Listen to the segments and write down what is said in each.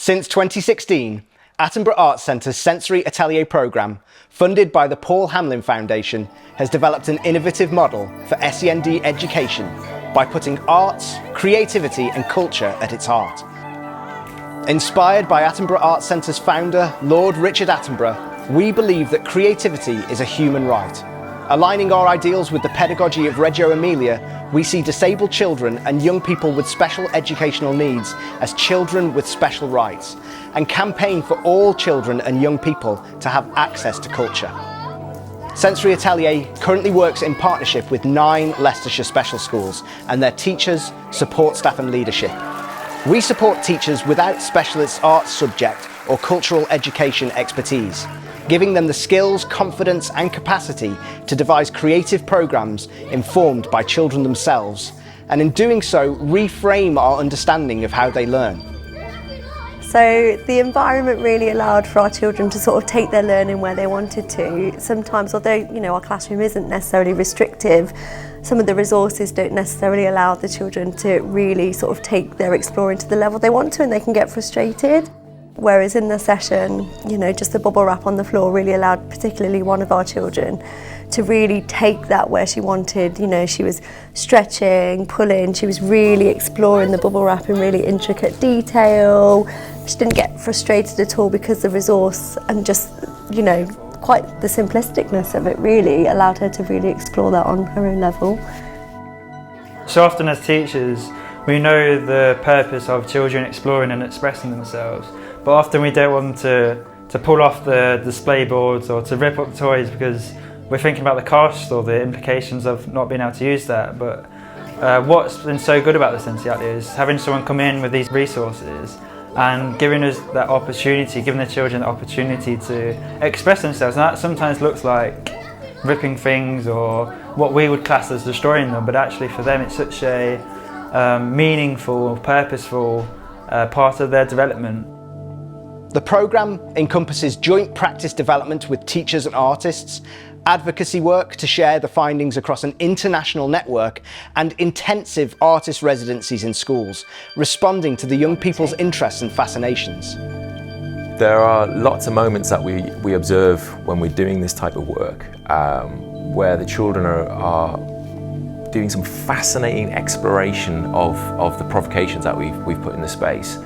Since 2016, Attenborough Arts Centre's SENsory Atelier programme, funded by the Paul Hamlyn Foundation, has developed an innovative model for SEND education by putting arts, creativity and culture at its heart. Inspired by Attenborough Arts Centre's founder, Lord Richard Attenborough, we believe that creativity is a human right. Aligning our ideals with the pedagogy of Reggio Emilia, we see disabled children and young people with special educational needs as children with special rights, and campaign for all children and young people to have access to culture. SENsory Atelier currently works in partnership with 9 Leicestershire Special Schools and their teachers, support staff and leadership. We support teachers without specialist arts subject or cultural education expertise, giving them the skills, confidence and capacity to devise creative programmes informed by children themselves, and in doing so reframe our understanding of how they learn. So the environment really allowed for our children to sort of take their learning where they wanted to. Sometimes, although our classroom isn't necessarily restrictive, some of the resources don't necessarily allow the children to really sort of take their exploring to the level they want to, and they can get frustrated. Whereas in the session, just the bubble wrap on the floor really allowed particularly one of our children to really take that where she wanted. She was stretching, pulling, she was really exploring the bubble wrap in really intricate detail. She didn't get frustrated at all because the resource and just, quite the simplisticness of it really allowed her to really explore that on her own level. So often as teachers, we know the purpose of children exploring and expressing themselves, but often we don't want to pull off the display boards or to rip up the toys because we're thinking about the cost or the implications of not being able to use that. But what's been so good about the SENsory Atelier is having someone come in with these resources and giving us that opportunity, giving the children the opportunity to express themselves. And that sometimes looks like ripping things or what we would class as destroying them, but actually for them it's such a meaningful, purposeful part of their development. The programme encompasses joint practice development with teachers and artists, advocacy work to share the findings across an international network, and intensive artist residencies in schools, responding to the young people's interests and fascinations. There are lots of moments that we observe when we're doing this type of work, where the children are doing some fascinating exploration of the provocations that we've put in the space.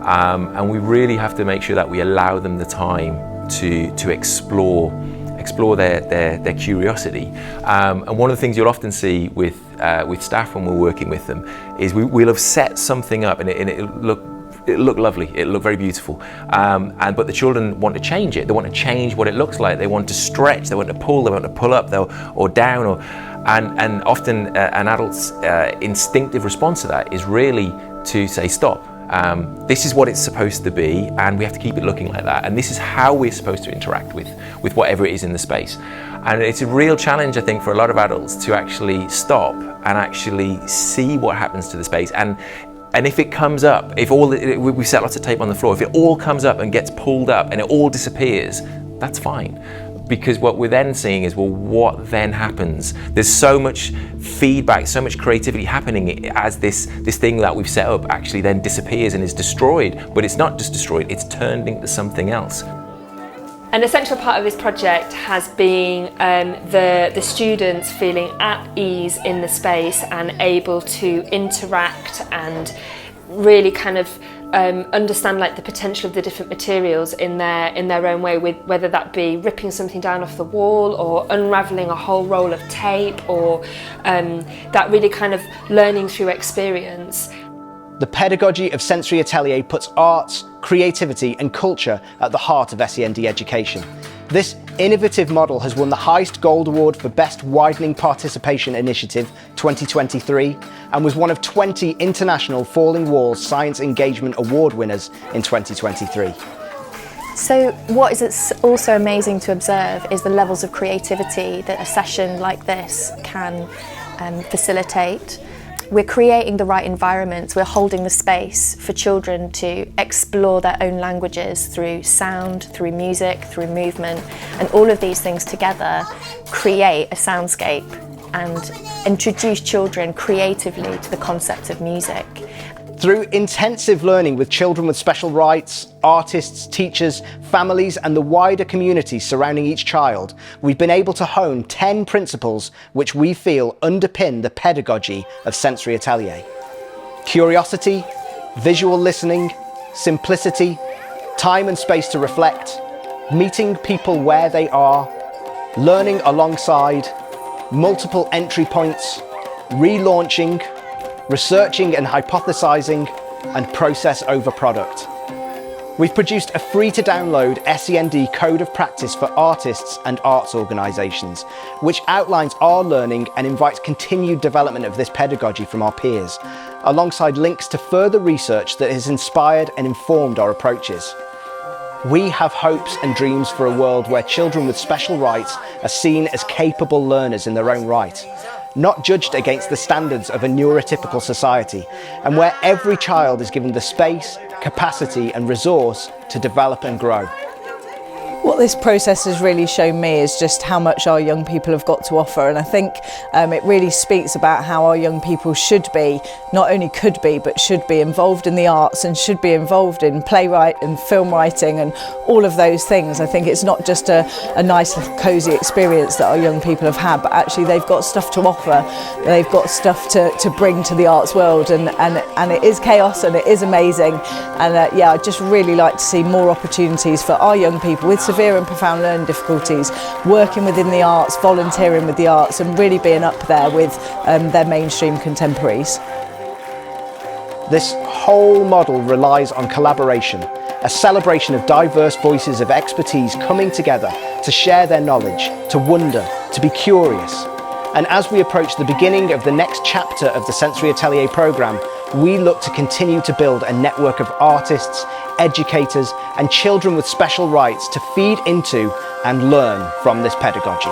And we really have to make sure that we allow them the time to explore their curiosity. And one of the things you'll often see with staff when we're working with them is we'll have set something up and it'll look lovely, it'll look very beautiful, but the children want to change it. They want to change what it looks like. They want to stretch, they want to pull, they want to pull up or down, and often an adult's instinctive response to that is really to say stop. This is what it's supposed to be, and we have to keep it looking like that, and this is how we're supposed to interact with whatever it is in the space. And it's a real challenge, I think, for a lot of adults to actually stop and actually see what happens to the space. And if it comes up, if we set lots of tape on the floor, if it all comes up and gets pulled up and it all disappears, that's fine. Because what we're then seeing is, well, what then happens? There's so much feedback, so much creativity happening as this thing that we've set up actually then disappears and is destroyed. But it's not just destroyed, it's turned into something else. An essential part of this project has been the students feeling at ease in the space and able to interact and really kind of understand the potential of the different materials in their own way, with whether that be ripping something down off the wall or unravelling a whole roll of tape, or that really kind of learning through experience. The pedagogy of SENsory Atelier puts arts, creativity and culture at the heart of SEND education. This innovative model has won the HEIST Gold Award for Best Widening Participation Initiative 2023 and was one of 20 international Falling Walls Science Engagement Award winners in 2023. So what is also amazing to observe is the levels of creativity that a session like this can facilitate. We're creating the right environments, we're holding the space for children to explore their own languages through sound, through music, through movement, and all of these things together create a soundscape and introduce children creatively to the concept of music. Through intensive learning with children with special rights, artists, teachers, families and the wider community surrounding each child, we've been able to hone 10 principles which we feel underpin the pedagogy of SENsory Atelier. Curiosity, visual listening, simplicity, time and space to reflect, meeting people where they are, learning alongside, multiple entry points, relaunching, researching and hypothesizing, and process over product. We've produced a free-to-download SEND Code of Practice for artists and arts organisations, which outlines our learning and invites continued development of this pedagogy from our peers, alongside links to further research that has inspired and informed our approaches. We have hopes and dreams for a world where children with special rights are seen as capable learners in their own right, not judged against the standards of a neurotypical society, and where every child is given the space, capacity and resource to develop and grow. What this process has really shown me is just how much our young people have got to offer, and I think it really speaks about how our young people should be, not only could be, but should be involved in the arts and should be involved in playwright and film writing and all of those things. I think it's not just a nice cosy experience that our young people have had, but actually they've got stuff to offer, they've got stuff to bring to the arts world, and it is chaos and it is amazing, and yeah, I'd just really like to see more opportunities for our young people with severe and profound learning difficulties, working within the arts, volunteering with the arts and really being up there with their mainstream contemporaries. This whole model relies on collaboration, a celebration of diverse voices of expertise coming together to share their knowledge, to wonder, to be curious. And as we approach the beginning of the next chapter of the SENsory Atelier programme, we look to continue to build a network of artists, educators and children with special rights to feed into and learn from this pedagogy.